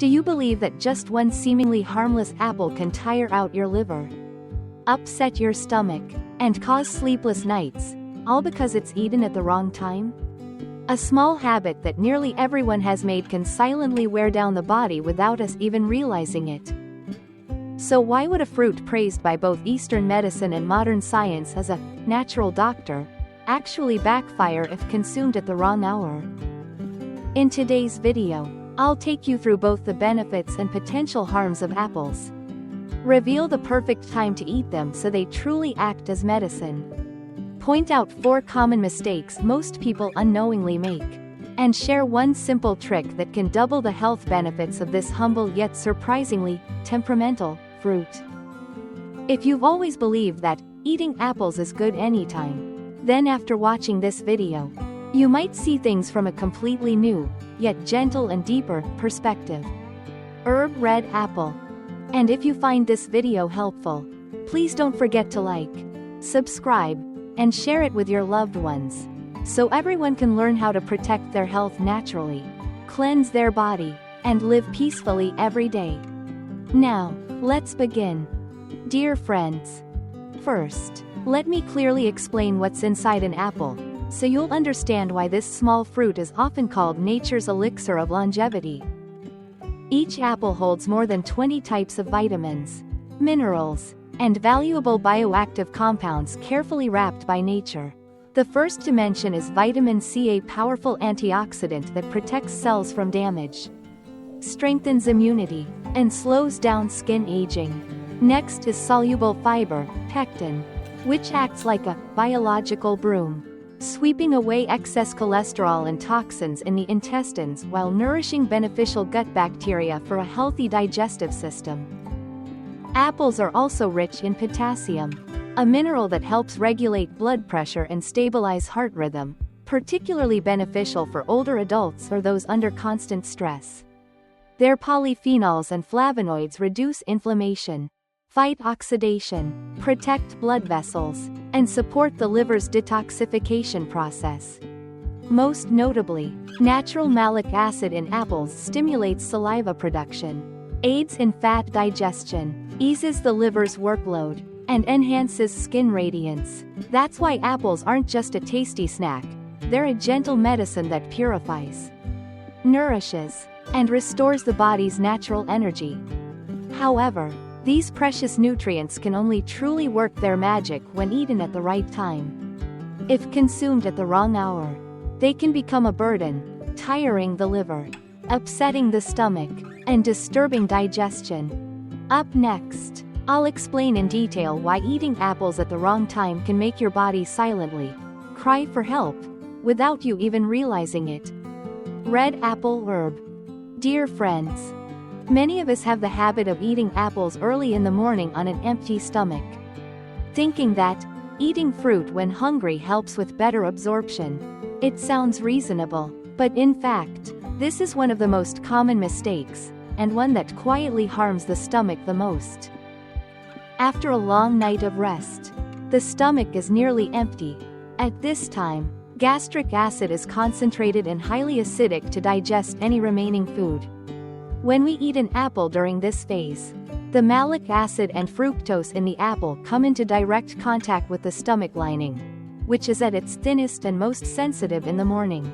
Do you believe that just one seemingly harmless apple can tire out your liver, upset your stomach, and cause sleepless nights, all because it's eaten at the wrong time? A small habit that nearly everyone has made can silently wear down the body without us even realizing it. So why would a fruit praised by both Eastern medicine and modern science as a natural doctor actually backfire if consumed at the wrong hour? In today's video, I'll take you through both the benefits and potential harms of apples. Reveal the perfect time to eat them so they truly act as medicine. Point out 4 common mistakes most people unknowingly make. And share one simple trick that can double the health benefits of this humble yet surprisingly temperamental fruit. If you've always believed that eating apples is good anytime, then after watching this video, you might see things from a completely new, yet gentle and deeper, perspective. Herb red apple. And if you find this video helpful, please don't forget to like, subscribe, and share it with your loved ones, so everyone can learn how to protect their health naturally, cleanse their body, and live peacefully every day. Now, let's begin. Dear friends, first, let me clearly explain what's inside an apple, so you'll understand why this small fruit is often called nature's elixir of longevity. Each apple holds more than 20 types of vitamins, minerals, and valuable bioactive compounds carefully wrapped by nature. The first to mention is vitamin C, a powerful antioxidant that protects cells from damage, strengthens immunity, and slows down skin aging. Next is soluble fiber, pectin, which acts like a biological broom, sweeping away excess cholesterol and toxins in the intestines while nourishing beneficial gut bacteria for a healthy digestive system. Apples are also rich in potassium, a mineral that helps regulate blood pressure and stabilize heart rhythm, particularly beneficial for older adults or those under constant stress. Their polyphenols and flavonoids reduce inflammation, fight oxidation, protect blood vessels, and support the liver's detoxification process. Most notably, natural malic acid in apples stimulates saliva production, aids in fat digestion, eases the liver's workload, and enhances skin radiance. That's why apples aren't just a tasty snack, they're a gentle medicine that purifies, nourishes, and restores the body's natural energy. However, these precious nutrients can only truly work their magic when eaten at the right time. If consumed at the wrong hour, they can become a burden, tiring the liver, upsetting the stomach, and disturbing digestion. Up next, I'll explain in detail why eating apples at the wrong time can make your body silently cry for help, without you even realizing it. Red apple herb. Dear friends, many of us have the habit of eating apples early in the morning on an empty stomach, thinking that eating fruit when hungry helps with better absorption. It sounds reasonable, but in fact, this is one of the most common mistakes, and one that quietly harms the stomach the most. After a long night of rest, the stomach is nearly empty. At this time, gastric acid is concentrated and highly acidic to digest any remaining food. When we eat an apple during this phase, the malic acid and fructose in the apple come into direct contact with the stomach lining, which is at its thinnest and most sensitive in the morning.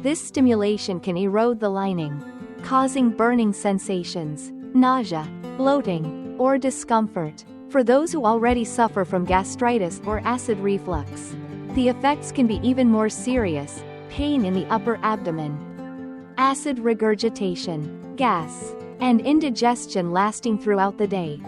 This stimulation can erode the lining, causing burning sensations, nausea, bloating, or discomfort. For those who already suffer from gastritis or acid reflux, the effects can be even more serious: pain in the upper abdomen, acid regurgitation, gas, and indigestion lasting throughout the day.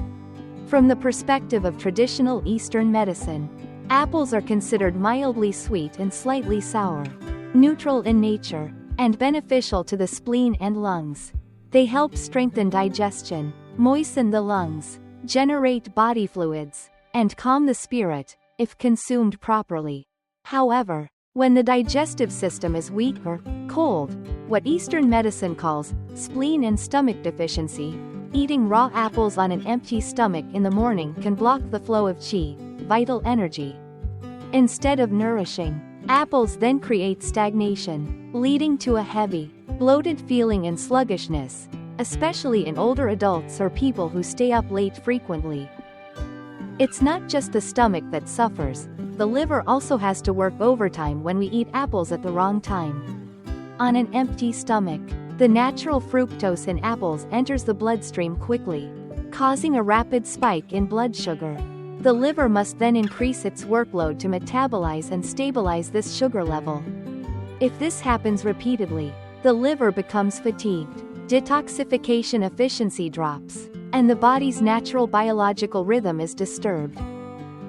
From the perspective of traditional Eastern medicine, apples are considered mildly sweet and slightly sour, neutral in nature, and beneficial to the spleen and lungs. They help strengthen digestion, moisten the lungs, generate body fluids, and calm the spirit, if consumed properly. However, when the digestive system is weak or cold, what Eastern medicine calls spleen and stomach deficiency, eating raw apples on an empty stomach in the morning can block the flow of qi, vital energy. Instead of nourishing, apples then create stagnation, leading to a heavy, bloated feeling and sluggishness, especially in older adults or people who stay up late frequently. It's not just the stomach that suffers, the liver also has to work overtime when we eat apples at the wrong time. On an empty stomach, the natural fructose in apples enters the bloodstream quickly, causing a rapid spike in blood sugar. The liver must then increase its workload to metabolize and stabilize this sugar level. If this happens repeatedly, the liver becomes fatigued, detoxification efficiency drops, and the body's natural biological rhythm is disturbed.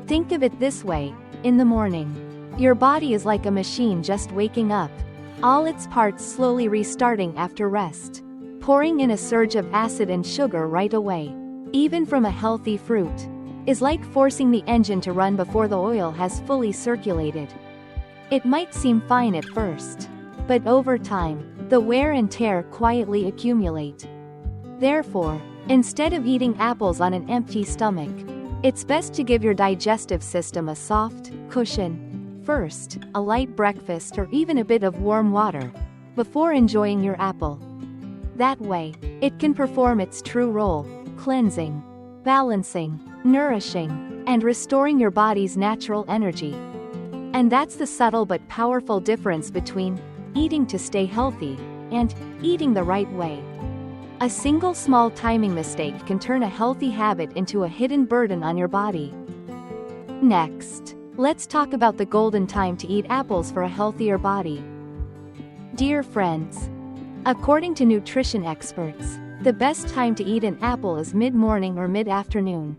Think of it this way: in the morning, your body is like a machine just waking up, all its parts slowly restarting after rest. Pouring in a surge of acid and sugar right away, even from a healthy fruit, is like forcing the engine to run before the oil has fully circulated. It might seem fine at first, but over time, the wear and tear quietly accumulate. Therefore, instead of eating apples on an empty stomach, it's best to give your digestive system a soft cushion. First, a light breakfast or even a bit of warm water, before enjoying your apple. That way, it can perform its true role, cleansing, balancing, nourishing, and restoring your body's natural energy. And that's the subtle but powerful difference between eating to stay healthy and eating the right way. A single small timing mistake can turn a healthy habit into a hidden burden on your body. Next, let's talk about the golden time to eat apples for a healthier body. Dear friends, according to nutrition experts, the best time to eat an apple is mid-morning or mid-afternoon,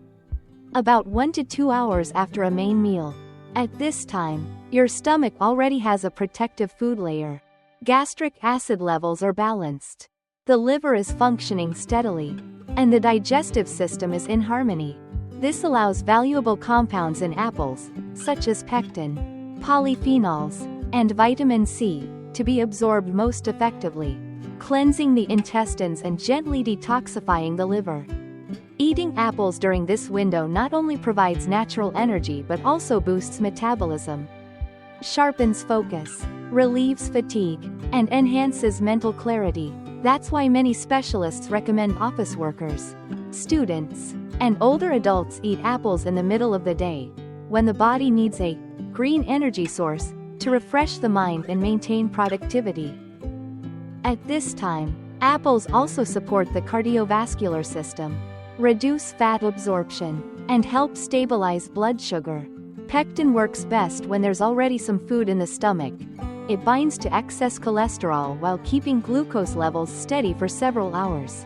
about 1 to 2 hours after a main meal. At this time, your stomach already has a protective food layer. Gastric acid levels are balanced. The liver is functioning steadily, and the digestive system is in harmony. This allows valuable compounds in apples, such as pectin, polyphenols, and vitamin C, to be absorbed most effectively, cleansing the intestines and gently detoxifying the liver. Eating apples during this window not only provides natural energy but also boosts metabolism, sharpens focus, relieves fatigue, and enhances mental clarity. That's why many specialists recommend office workers, students, and older adults eat apples in the middle of the day, when the body needs a green energy source to refresh the mind and maintain productivity. At this time, apples also support the cardiovascular system, reduce fat absorption, and help stabilize blood sugar. Pectin works best when there's already some food in the stomach. It binds to excess cholesterol while keeping glucose levels steady for several hours.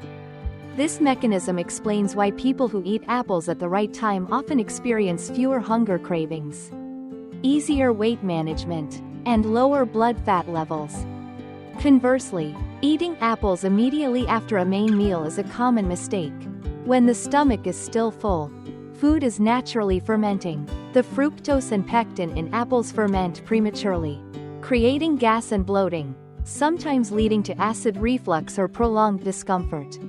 This mechanism explains why people who eat apples at the right time often experience fewer hunger cravings, easier weight management, and lower blood fat levels. Conversely, eating apples immediately after a main meal is a common mistake. When the stomach is still full, food is naturally fermenting. The fructose and pectin in apples ferment prematurely, creating gas and bloating, sometimes leading to acid reflux or prolonged discomfort.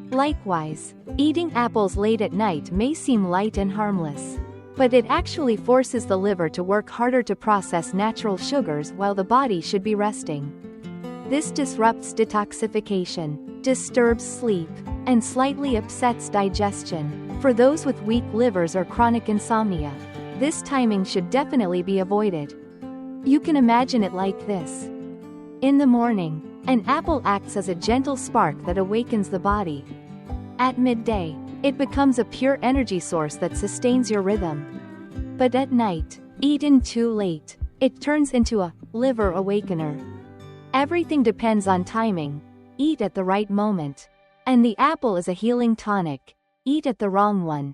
Likewise, eating apples late at night may seem light and harmless, but it actually forces the liver to work harder to process natural sugars while the body should be resting. This disrupts detoxification, disturbs sleep, and slightly upsets digestion. For those with weak livers or chronic insomnia, this timing should definitely be avoided. You can imagine it like this. In the morning, an apple acts as a gentle spark that awakens the body. At midday, it becomes a pure energy source that sustains your rhythm. But at night, eaten too late, it turns into a liver awakener. Everything depends on timing. Eat at the right moment. And the apple is a healing tonic. Eat at the wrong one,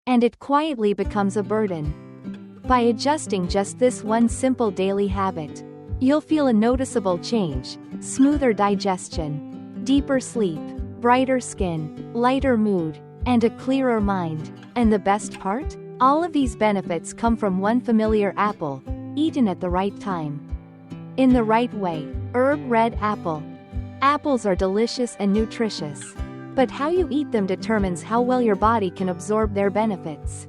and it quietly becomes a burden. By adjusting just this one simple daily habit, you'll feel a noticeable change: smoother digestion, deeper sleep, brighter skin, lighter mood, and a clearer mind. And the best part? All of these benefits come from one familiar apple, eaten at the right time. In the right way. Herb red apple. Apples are delicious and nutritious, but how you eat them determines how well your body can absorb their benefits.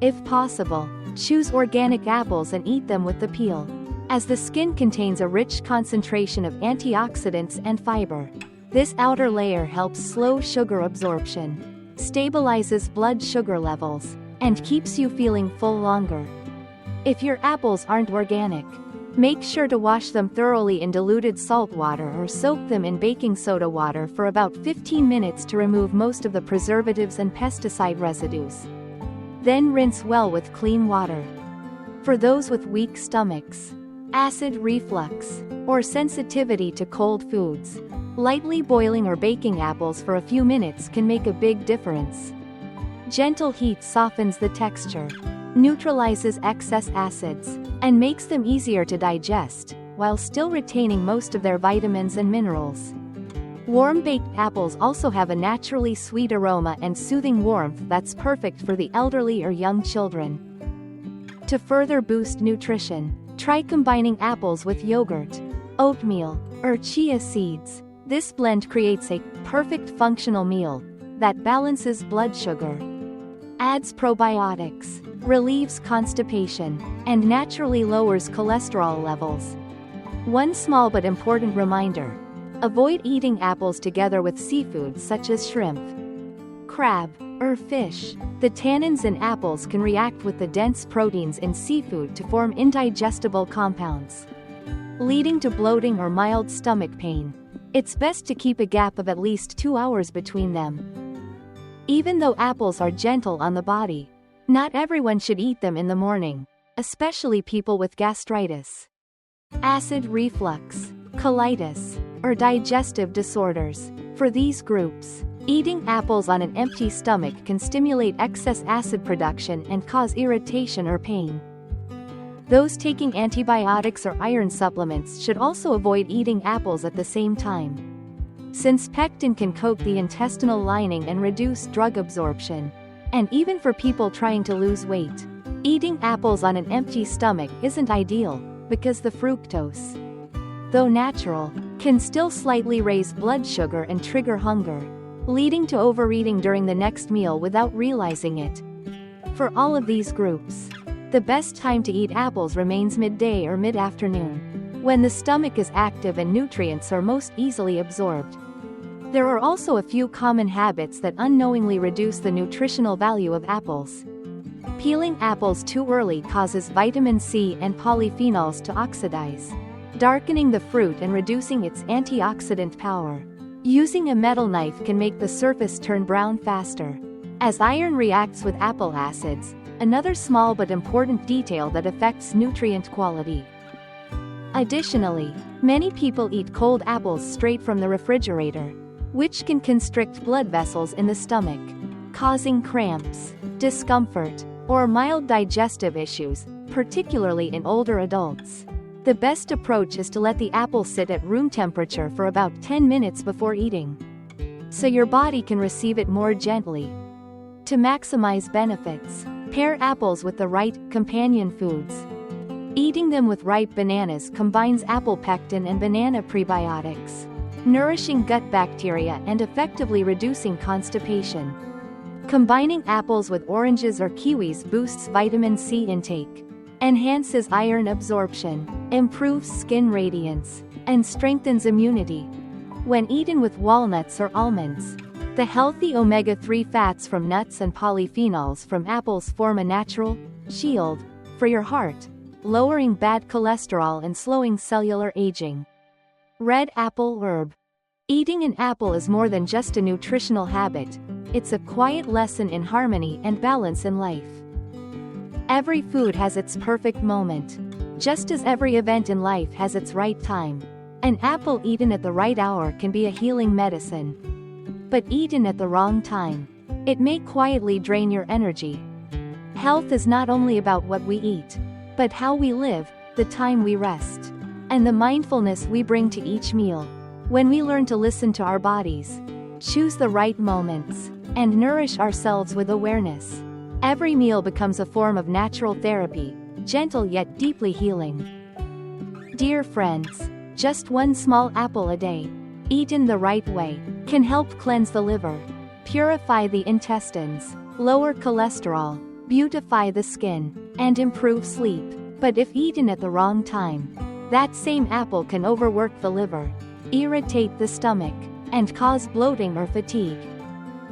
If possible, choose organic apples and eat them with the peel, as the skin contains a rich concentration of antioxidants and fiber. This outer layer helps slow sugar absorption, stabilizes blood sugar levels, and keeps you feeling full longer. If your apples aren't organic, make sure to wash them thoroughly in diluted salt water or soak them in baking soda water for about 15 minutes to remove most of the preservatives and pesticide residues. Then rinse well with clean water. For those with weak stomachs, acid reflux, or sensitivity to cold foods, lightly boiling or baking apples for a few minutes can make a big difference. Gentle heat softens the texture, neutralizes excess acids, and makes them easier to digest, while still retaining most of their vitamins and minerals. Warm-baked apples also have a naturally sweet aroma and soothing warmth that's perfect for the elderly or young children. To further boost nutrition, try combining apples with yogurt, oatmeal, or chia seeds. This blend creates a perfect functional meal that balances blood sugar, adds probiotics, relieves constipation, and naturally lowers cholesterol levels. One small but important reminder: avoid eating apples together with seafood such as shrimp, crab, or fish. The tannins in apples can react with the dense proteins in seafood to form indigestible compounds, leading to bloating or mild stomach pain. It's best to keep a gap of at least 2 hours between them. Even though apples are gentle on the body, not everyone should eat them in the morning, especially people with gastritis, acid reflux, colitis, or digestive disorders. For these groups, eating apples on an empty stomach can stimulate excess acid production and cause irritation or pain. Those taking antibiotics or iron supplements should also avoid eating apples at the same time, since pectin can coat the intestinal lining and reduce drug absorption. And even for people trying to lose weight, eating apples on an empty stomach isn't ideal, because the fructose, though natural, can still slightly raise blood sugar and trigger hunger, leading to overeating during the next meal without realizing it. For all of these groups, the best time to eat apples remains midday or mid-afternoon, when the stomach is active and nutrients are most easily absorbed. There are also a few common habits that unknowingly reduce the nutritional value of apples. Peeling apples too early causes vitamin C and polyphenols to oxidize, darkening the fruit and reducing its antioxidant power. Using a metal knife can make the surface turn brown faster, as iron reacts with apple acids, another small but important detail that affects nutrient quality. Additionally, many people eat cold apples straight from the refrigerator, which can constrict blood vessels in the stomach, causing cramps, discomfort, or mild digestive issues, particularly in older adults. The best approach is to let the apple sit at room temperature for about 10 minutes before eating, so your body can receive it more gently. To maximize benefits, pair apples with the right companion foods. Eating them with ripe bananas combines apple pectin and banana prebiotics, nourishing gut bacteria and effectively reducing constipation. Combining apples with oranges or kiwis boosts vitamin C intake, enhances iron absorption, improves skin radiance, and strengthens immunity. When eaten with walnuts or almonds, the healthy omega-3 fats from nuts and polyphenols from apples form a natural shield for your heart, lowering bad cholesterol and slowing cellular aging. Red apple herb. Eating an apple is more than just a nutritional habit, it's a quiet lesson in harmony and balance in life. Every food has its perfect moment, just as every event in life has its right time. An apple eaten at the right hour can be a healing medicine, but eaten at the wrong time, it may quietly drain your energy. Health is not only about what we eat, but how we live, the time we rest, and the mindfulness we bring to each meal. When we learn to listen to our bodies, choose the right moments, and nourish ourselves with awareness, every meal becomes a form of natural therapy, gentle yet deeply healing. Dear friends, just one small apple a day, eaten the right way, can help cleanse the liver, purify the intestines, lower cholesterol, beautify the skin, and improve sleep. But if eaten at the wrong time, that same apple can overwork the liver, irritate the stomach, and cause bloating or fatigue.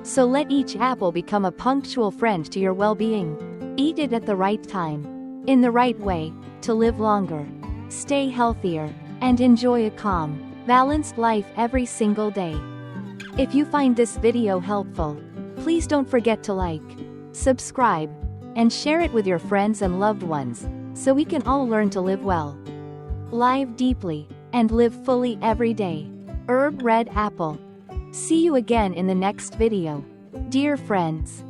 So let each apple become a punctual friend to your well-being. Eat it at the right time, in the right way, to live longer, stay healthier, and enjoy a calm, balanced life every single day. If you find this video helpful, please don't forget to like, subscribe, and share it with your friends and loved ones, so we can all learn to live well, live deeply, and live fully every day. Herb Red Apple. See you again in the next video. Dear friends.